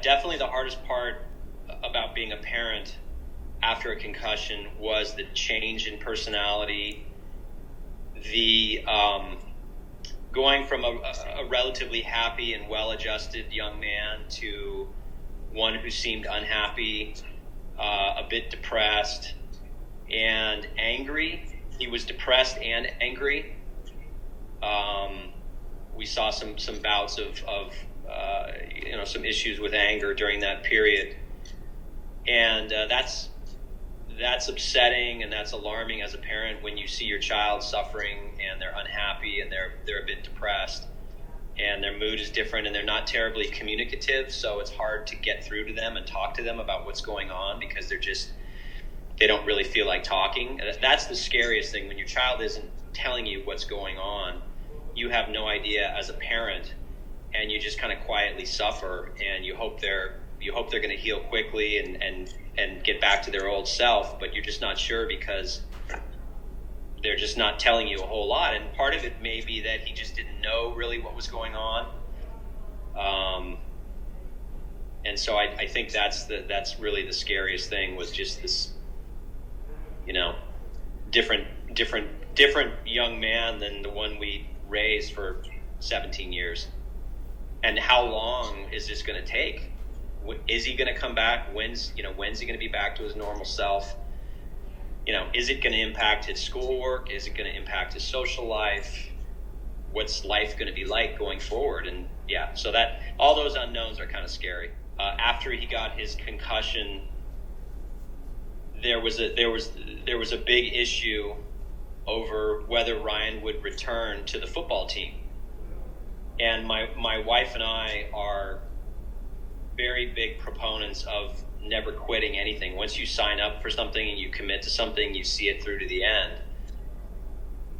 definitely the hardest part about being a parent after a concussion was the change in personality, the going from a relatively happy and well-adjusted young man to one who seemed unhappy, a bit depressed, and angry. He was depressed and angry. We saw some bouts of some issues with anger during that period, and that's upsetting and that's alarming as a parent when you see your child suffering and they're unhappy and they're a bit depressed and their mood is different and they're not terribly communicative, so it's hard to get through to them and talk to them about what's going on because they don't really feel like talking. That's the scariest thing. When your child isn't telling you what's going on, you have no idea as a parent, and you just kind of quietly suffer, and you hope they're going to heal quickly and get back to their old self, but you're just not sure because they're just not telling you a whole lot. And part of it may be that he just didn't know really what was going on. And so I think that's really the scariest thing, was just this, different young man than the one we raised for 17 years. And how long is this going to take? Is he going to come back? When's he going to be back to his normal self? Is it going to impact his schoolwork? Is it going to impact his social life? What's life going to be like going forward? And so that all those unknowns are kind of scary. After he got his concussion, there was a big issue over whether Ryan would return to the football team. And my wife and I are very big proponents of never quitting anything. Once you sign up for something and you commit to something, you see it through to the end.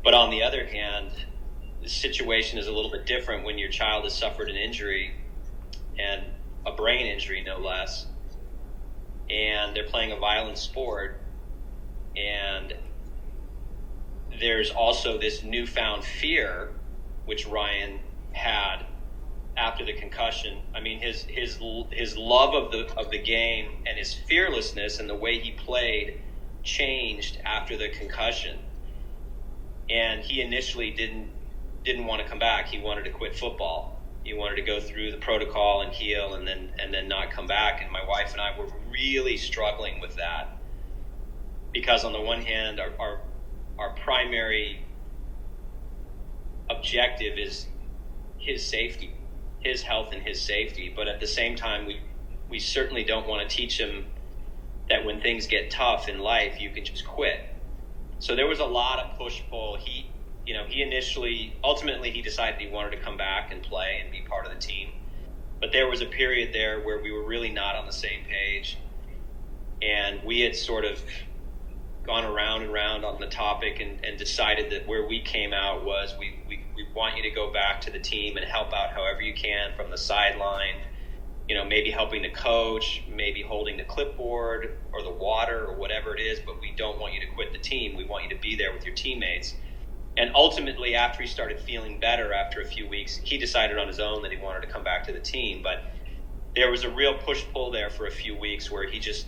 But on the other hand, the situation is a little bit different when your child has suffered an injury, and a brain injury no less, and they're playing a violent sport, and there's also this newfound fear, which Ryan had after the concussion. I mean, his love of the game and his fearlessness and the way he played changed after the concussion. And he initially didn't want to come back. He wanted to quit football. He wanted to go through the protocol and heal and then not come back. And my wife and I were really struggling with that, because on the one hand, our primary objective is his safety, his health and his safety. But at the same time, we certainly don't want to teach him that when things get tough in life, you can just quit. So there was a lot of push-pull. Ultimately he decided he wanted to come back and play and be part of the team. But there was a period there where we were really not on the same page. And we had sort of gone around and around on the topic and decided that where we came out was we want you to go back to the team and help out however you can from the sideline, maybe helping the coach, maybe holding the clipboard or the water or whatever it is, but we don't want you to quit the team. We want you to be there with your teammates. And ultimately, after he started feeling better after a few weeks, he decided on his own that he wanted to come back to the team. But there was a real push-pull there for a few weeks where he just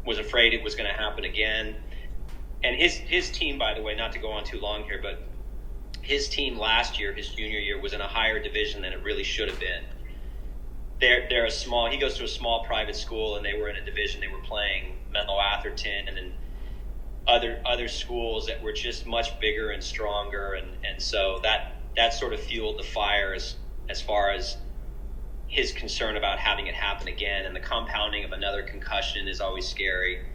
was afraid it was going to happen again. And his team, by the way, not to go on too long here, but his team last year, his junior year, was in a higher division than it really should have been. They're he goes to a small private school, and they were in a division. They were playing Menlo Atherton and then other schools that were just much bigger and stronger, and so that sort of fueled the fire as far as his concern about having it happen again. And the compounding of another concussion is always scary.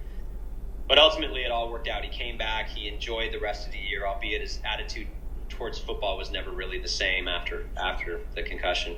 But ultimately it all worked out. He came back, he enjoyed the rest of the year, albeit his attitude towards football was never really the same after the concussion.